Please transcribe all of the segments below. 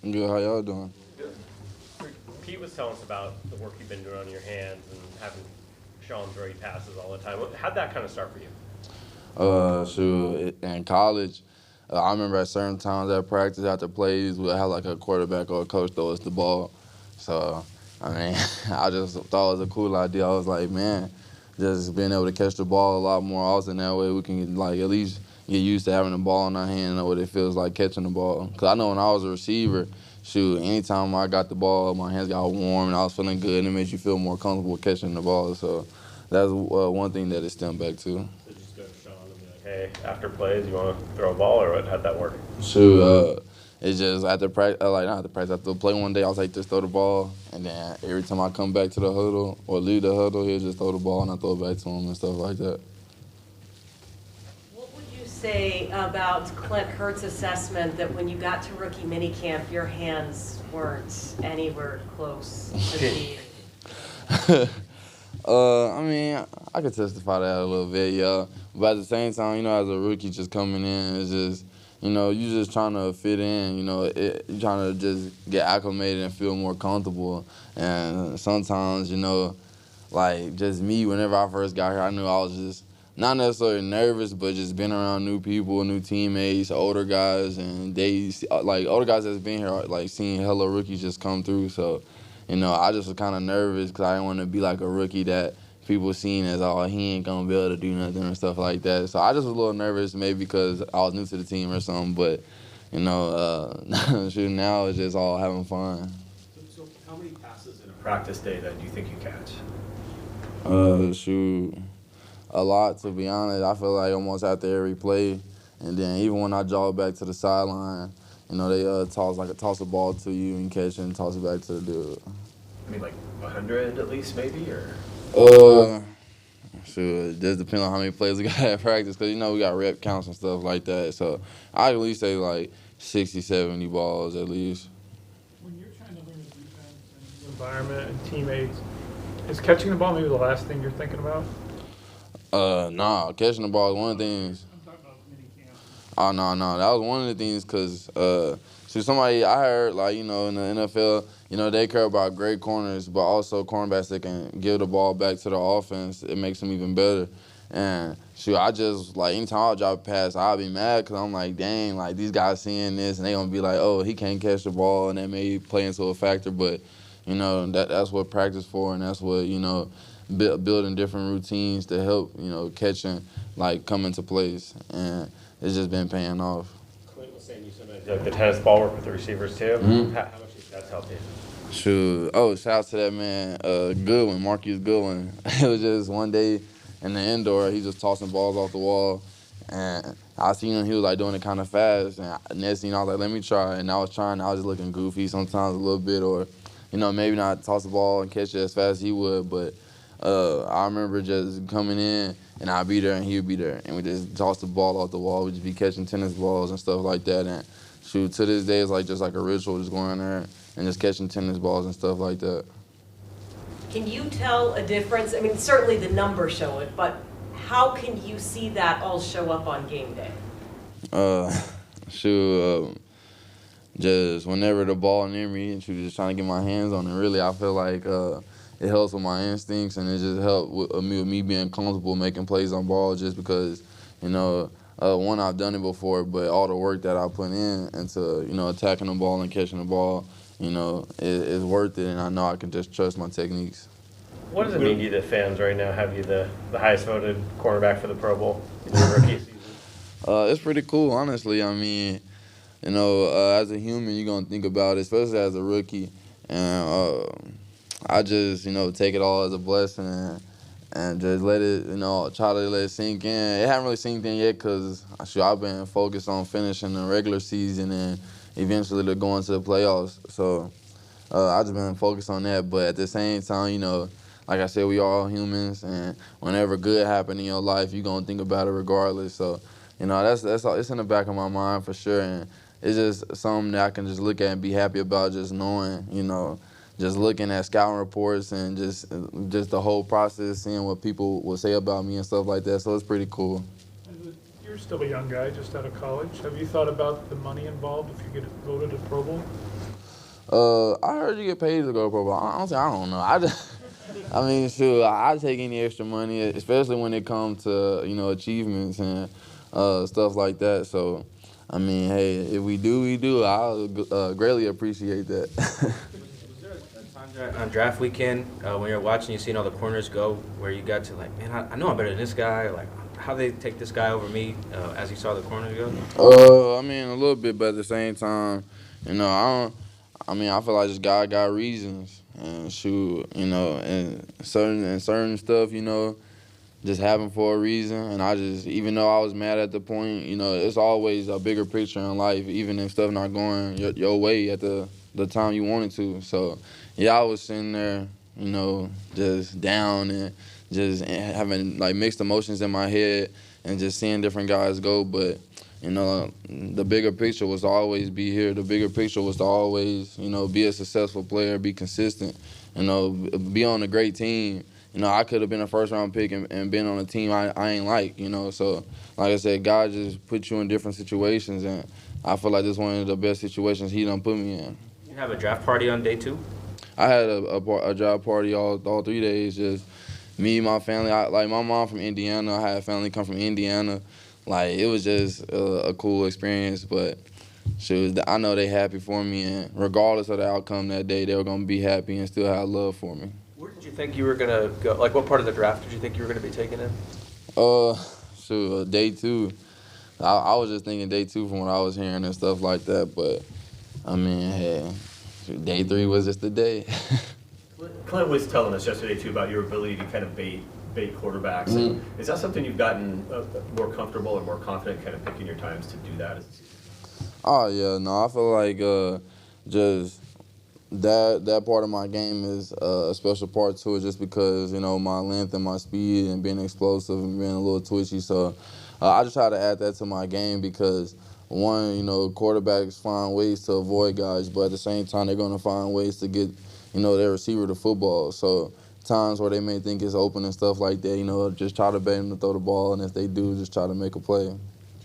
Good, how y'all doing? Pete was telling us about the work you've been doing on your hands and having Sean throw you passes all the time. How'd that kind of start for you? Shoot, in college, I remember at certain times at practice after plays, we'd have like a quarterback or a coach throw us the ball. So, I mean, I just thought it was a cool idea. I was like, man, just being able to catch the ball a lot more often, that way we can like at least get used to having the ball in our hand and know what it feels like catching the ball. Because I know when I was a receiver, shoot, anytime I got the ball, my hands got warm and I was feeling good, and it made you feel more comfortable catching the ball. So that's one thing that it stemmed back to. So just go to Sean and be like, hey, after plays, you want to throw a ball, or what? How'd that work? Shoot, it's just after practice, not after practice, after the play one day, I was like, just throw the ball. And then every time I come back to the huddle or leave the huddle, he'll just throw the ball and I throw it back to him and stuff like that. What would you say about Clint Hurt's assessment that when you got to rookie minicamp, your hands weren't anywhere close to being? I mean, I could testify to that a little bit, yeah. But at the same time, as a rookie just coming in, it's just, you just trying to fit in, you're trying to just get acclimated and feel more comfortable. And sometimes, like just me, whenever I first got here, I knew I was just not necessarily nervous, but just being around new people, new teammates, older guys, and older guys that's been here, like seeing hella rookies just come through. So, I just was kind of nervous because I didn't want to be like a rookie that people seen as, oh, he ain't going to be able to do nothing or stuff like that. So I just was a little nervous maybe because I was new to the team or something. But, shooting now is just all having fun. So how many passes in a practice day that do you think you catch? Shoot, a lot, to be honest. I feel like almost after every play. And then even when I jog back to the sideline, they toss a ball to you and catch it and toss it back to the dude. I mean, like 100 at least, maybe, or? Sure. It just depends on how many plays we got at practice because, we got rep counts and stuff like that. So I at least say like 60, 70 balls at least. When you're trying to learn a defense and environment and teammates, is catching the ball maybe the last thing you're thinking about? Nah, catching the ball is one of the things. I'm talking about minicamp. Oh, no. That was one of the things because, somebody I heard, like, in the NFL, they care about great corners, but also cornerbacks that can give the ball back to the offense. It makes them even better. And, I just, like, anytime I drop a pass, I'll be mad because I'm like, dang, like, these guys seeing this, and they going to be like, oh, he can't catch the ball, and that may play into a factor. But, that's what practice for, and that's what, building different routines to help, catching, like, come into place. And it's just been paying off. Clint was saying you sometimes like the tennis ball work with the receivers too. Mm-hmm. How much did that help you? Shoot. Oh, shout out to that man, Goodwin, Marcus Goodwin. It was just one day in the indoor, he just tossing balls off the wall. And I seen him, he was like doing it kind of fast. And next thing I was like, let me try. And I was just looking goofy sometimes a little bit, or, maybe not toss the ball and catch it as fast as he would. But I remember just coming in, and I'd be there and he'd be there. And we just toss the ball off the wall. We'd just be catching tennis balls and stuff like that. And shoot, to this day, it's like just like a ritual, just going there and just catching tennis balls and stuff like that. Can you tell a difference? I mean, certainly the numbers show it, but how can you see that all show up on game day? Just whenever the ball near me, and just trying to get my hands on it. Really, I feel like it helps with my instincts, and it just helps with me being comfortable making plays on ball just because, one, I've done it before, but all the work that I put in into, attacking the ball and catching the ball, it's worth it, and I know I can just trust my techniques. What does it mean to you that fans right now have you the highest voted cornerback for the Pro Bowl in your rookie season? It's pretty cool, honestly. I mean, as a human, you're going to think about it, especially as a rookie. And I just, take it all as a blessing and just let it, try to let it sink in. It hasn't really sinked in yet because I've been focused on finishing the regular season and eventually to go into the playoffs. So I've just been focused on that. But at the same time, like I said, we all humans, and whenever good happens in your life, you're going to think about it regardless. So, that's all, it's in the back of my mind for sure. And it's just something that I can just look at and be happy about, just knowing, just looking at scouting reports and just the whole process, seeing what people will say about me and stuff like that. So it's pretty cool. You're still a young guy, just out of college. Have you thought about the money involved if you get voted a Pro Bowl? I heard you get paid to go pro, but honestly, I don't know. I mean, sure, I take any extra money, especially when it comes to, achievements and stuff like that. So, I mean, hey, if we do, we do. I'll greatly appreciate that. Was there a time on draft weekend when you're watching, you seen all the corners go, where you got to like, man, I know I'm better than this guy. Like, how they take this guy over me as you saw the corners go? I mean, a little bit, but at the same time, I feel like this guy got reasons, and shoot, and certain stuff, just happen for a reason. And I just, even though I was mad at the point, it's always a bigger picture in life, even if stuff not going your way at the time you wanted to. So, yeah, I was sitting there, just down and just having like mixed emotions in my head and just seeing different guys go. But, the bigger picture was to always be here. The bigger picture was to always, be a successful player, be consistent, be on a great team. I could have been a first-round pick and been on a team I ain't like, So, like I said, God just put you in different situations, and I feel like this is one of the best situations He done put me in. You have a draft party on day 2? I had a draft party all 3 days, just me, my family. Like, my mom from Indiana. I had family come from Indiana. Like, it was just a cool experience, but shoot, I know they happy for me, and regardless of the outcome that day, they were going to be happy and still have love for me. Where did you think you were going to go? Like, what part of the draft did you think you were going to be taken in? Day 2. I was just thinking day 2 from what I was hearing and stuff like that, but, I mean, hey, day 3 was just the day. Clint was telling us yesterday, too, about your ability to kind of bait quarterbacks. Mm-hmm. Is that something you've gotten more comfortable or more confident kind of picking your times to do that as the season goes? Oh, yeah. No, I feel like just that part of my game is a special part to it, just because, my length and my speed and being explosive and being a little twitchy. So I just try to add that to my game because, one, quarterbacks find ways to avoid guys, but at the same time, they're going to find ways to get, their receiver the football. So times where they may think it's open and stuff like that, just try to bait them to throw the ball, and if they do, just try to make a play.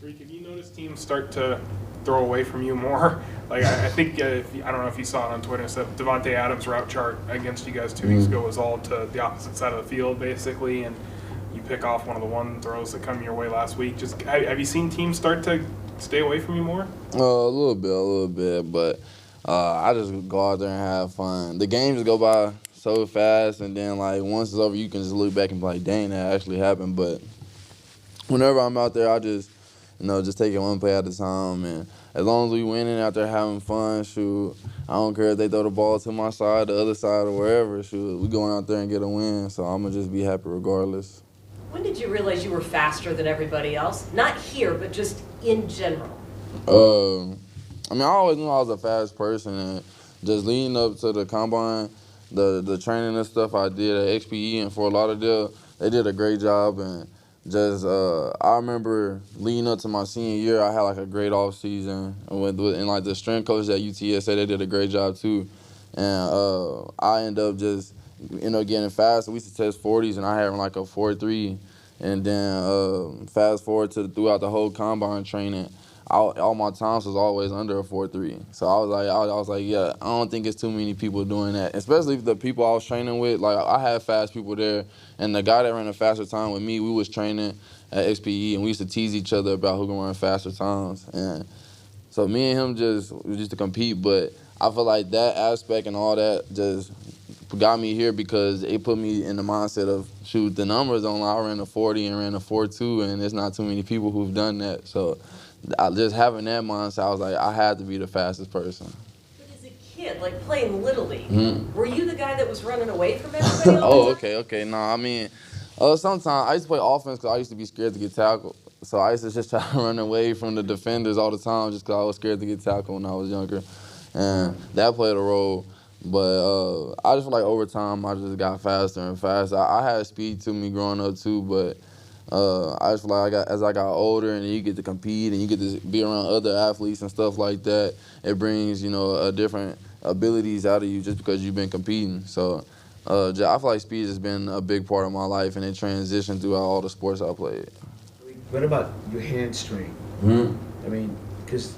Tariq, have you noticed teams start to throw away from you more? Like, I think, I don't know if you saw it on Twitter, so Devontae Adams' route chart against you guys 2 weeks ago was all to the opposite side of the field, basically, and you pick off one of the one throws that come your way last week. Just have you seen teams start to stay away from you more? A little bit, but I just go out there and have fun. The games go by so fast, and then, like, once it's over, you can just look back and be like, dang, that actually happened. But whenever I'm out there, I just, just take it one play at a time. And as long as we winning out there having fun, shoot, I don't care if they throw the ball to my side, the other side, or wherever, shoot, we going out there and get a win. So I'm going to just be happy regardless. When did you realize you were faster than everybody else? Not here, but just in general. I always knew I was a fast person, and just leading up to the combine, the training and stuff I did at XPE and Fort Lauderdale, they did a great job. And just I remember leading up to my senior year, I had like a great off season, and like the strength coach at UTSA, they did a great job too. And I ended up just getting fast. We used to test 40s, and I had like a 4.3. And then fast forward to throughout the whole combine training, all my times was always under a 4.3. So I was like, yeah, I don't think it's too many people doing that. Especially the people I was training with. Like, I had fast people there, and the guy that ran a faster time with me, we was training at XPE, and we used to tease each other about who can run faster times. And so me and him just used to compete. But I feel like that aspect and all that just got me here because it put me in the mindset of, shoot, the numbers online. I ran a 40 and ran a 4.2, and there's not too many people who've done that. So just having that mindset, I was like, I had to be the fastest person. But as a kid, like playing Little League, were you the guy that was running away from everybody all the time? Okay. No, sometimes I used to play offense because I used to be scared to get tackled. So I used to just try to run away from the defenders all the time just because I was scared to get tackled when I was younger. And that played a role. But I just feel like over time, I just got faster and faster. I had speed to me growing up too, but I just feel like as I got older and you get to compete and you get to be around other athletes and stuff like that, it brings, a different abilities out of you just because you've been competing. So I feel like speed has been a big part of my life, and it transitioned throughout all the sports I played. What about your hand strength? I mean, because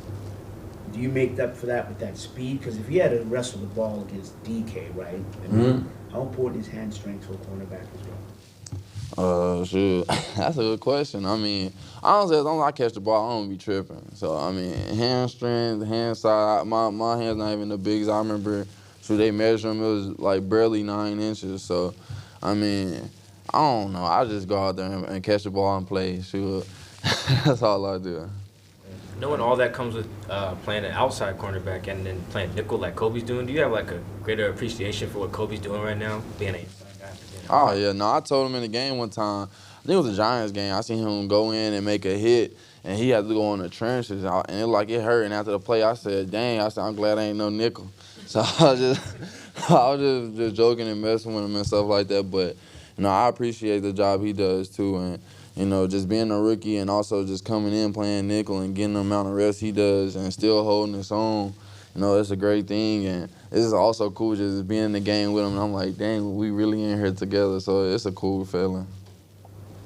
do you make up for that with that speed? Because if he had to wrestle the ball against DK, right? I mean, how important is hand strength for a cornerback as well? Shoot, that's a good question. I mean, honestly, as long as I catch the ball, I don't be tripping. So, I mean, hand strength, hand side, my hand's not even the biggest. I remember, shoot, they measured them, it was like barely 9 inches. So, I mean, I don't know. I just go out there and catch the ball and play. Shoot, that's all I do. Knowing all that comes with playing an outside cornerback and then playing nickel like Coby's doing, do you have like a greater appreciation for what Coby's doing right now, being an inside guy? Oh, yeah. No, I told him in the game one time, I think it was a Giants game, I seen him go in and make a hit, and he had to go in the trenches, and it hurt. And after the play, I said, dang, I'm glad I ain't no nickel. So I was just joking and messing with him and stuff like that. But, I appreciate the job he does, too. And, just being a rookie and also just coming in playing nickel and getting the amount of reps he does and still holding his own, it's a great thing. And it's also cool just being in the game with him. And I'm like, dang, we really in here together. So it's a cool feeling.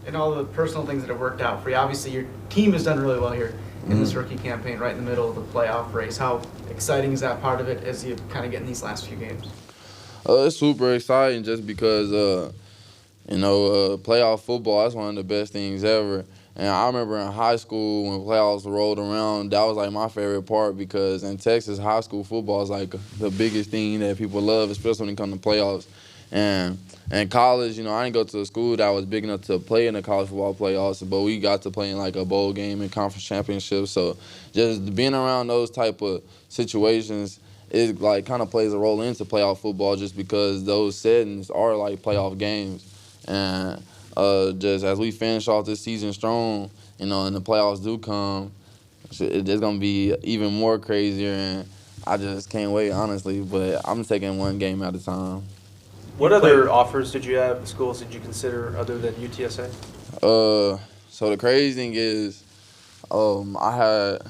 And all the personal things that have worked out for you. Obviously, your team has done really well here in this rookie campaign, right in the middle of the playoff race. How exciting is that part of it as you kind of get in these last few games? It's super exciting just because, playoff football, that's one of the best things ever. And I remember in high school when playoffs rolled around, that was like my favorite part because in Texas, high school football is like the biggest thing that people love, especially when it comes to playoffs. And in college, I didn't go to a school that was big enough to play in the college football playoffs, but we got to play in like a bowl game and conference championship. So just being around those type of situations, it like kind of plays a role into playoff football just because those settings are like playoff games. And just as we finish off this season strong, and the playoffs do come, it's going to be even more crazier, and I just can't wait, honestly. But I'm taking one game at a time. What other offers did you have, schools did you consider other than UTSA? So the crazy thing is, I had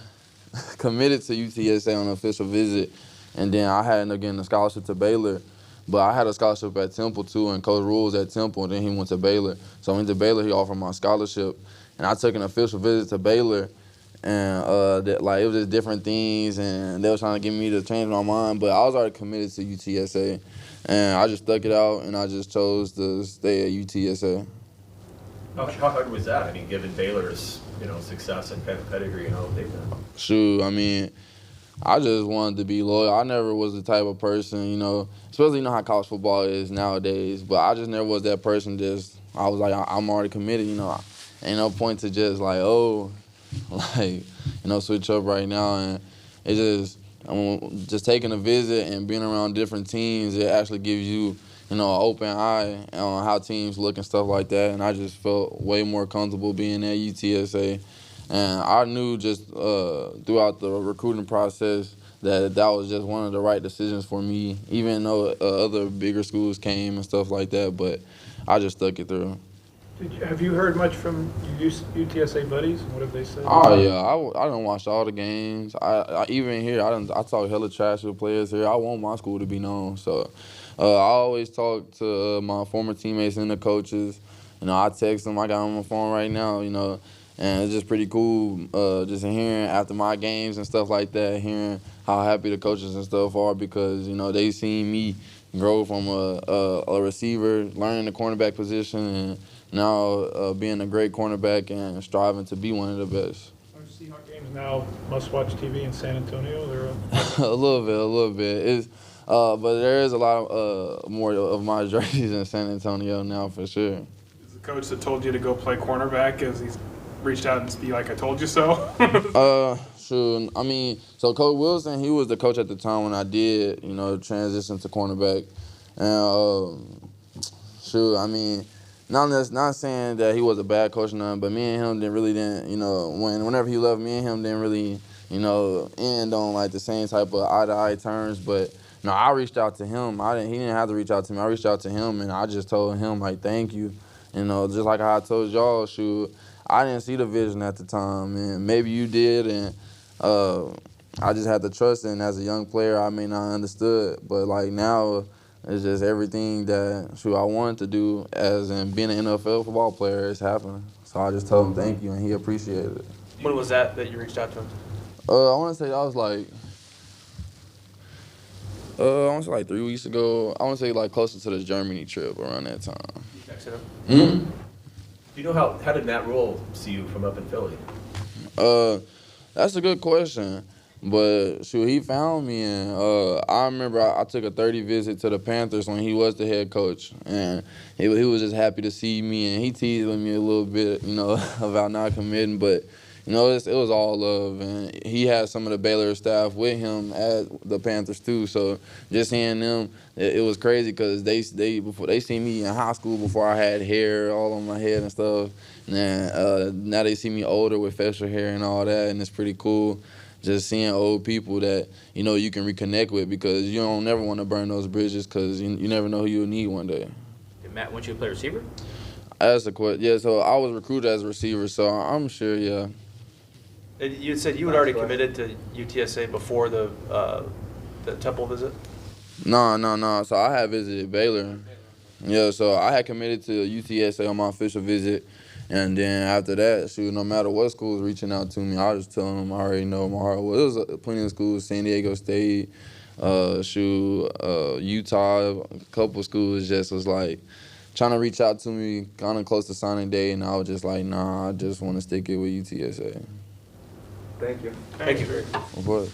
committed to UTSA on an official visit, and then I had ended up getting a scholarship to Baylor. But I had a scholarship at Temple, too, and Coach Rule was at Temple, and then he went to Baylor. So I went to Baylor, he offered my scholarship, and I took an official visit to Baylor, and it was just different things, and they were trying to get me to change my mind, but I was already committed to UTSA, and I just stuck it out, and I just chose to stay at UTSA. How hard was that? I mean, given Baylor's, success and kind of pedigree and all they've done. Shoot, I mean, I just wanted to be loyal. I never was the type of person, especially how college football is nowadays, but I just never was that person I was like, I'm already committed, ain't no point to just switch up right now. And it's just taking a visit and being around different teams, it actually gives you, an open eye on how teams look and stuff like that. And I just felt way more comfortable being at UTSA. And I knew just throughout the recruiting process that was just one of the right decisions for me, even though other bigger schools came and stuff like that. But I just stuck it through. Have you heard much from your UTSA buddies? What have they said? Oh, yeah. I done watched all the games. I even here, I talk hella trash with players here. I want my school to be known. So I always talk to my former teammates and the coaches. I text them. I got them on my phone right now, And it's just pretty cool just hearing after my games and stuff like that, hearing how happy the coaches and stuff are because, they seen me grow from a receiver, learning the cornerback position, and now being a great cornerback and striving to be one of the best. Are Seahawks games now must-watch TV in San Antonio? A little bit. It's, but there is a lot of more of my jerseys in San Antonio now for sure. Is the coach that told you to go play cornerback as he's reached out and be like, I told you so? Sure. I mean, so Coach Wilson, he was the coach at the time when I did, transition to cornerback. And, I mean, not saying that he was a bad coach or nothing, but me and him whenever he left, me and him didn't really, end on like the same type of eye-to-eye terms. But, no, I reached out to him. He didn't have to reach out to me. I reached out to him, and I just told him, like, thank you. Just like how I told y'all, I didn't see the vision at the time, and maybe you did, and I just had to trust it. And as a young player, I may not understood, but like now, it's just everything that I wanted to do as in being an NFL football player is happening. So I just told him thank you, and he appreciated it. When was that you reached out to him? I want to say that was like I want to say like 3 weeks ago. I want to say like closer to the Germany trip around that time. Do you know how did Matt Rule see you from up in Philly? That's a good question. But shoot, he found me, and I remember I took a 30 visit to the Panthers when he was the head coach, and he was just happy to see me, and he teased with me a little bit, you know, about not committing, but you know, it was all love, and he had some of the Baylor staff with him at the Panthers too. So just seeing them, it was crazy because they seen me in high school before I had hair all on my head and stuff, and now they see me older with facial hair and all that, and it's pretty cool. Just seeing old people that, you know, you can reconnect with because you don't never want to burn those bridges because you never know who you'll need one day. Did Matt want you to play receiver? That's a question. Yeah, so I was recruited as a receiver, so I'm sure, yeah. And you said you had already committed to UTSA before the Temple visit? No. So I had visited Baylor. Yeah, so I had committed to UTSA on my official visit. And then after that, shoot, no matter what school was reaching out to me, I was just telling them I already know my heart. Well, it was plenty of schools, San Diego State, Utah, a couple schools just was like trying to reach out to me kind of close to signing day, and I was just like, nah, I just want to stick it with UTSA. Thank you. Thank you. Of course.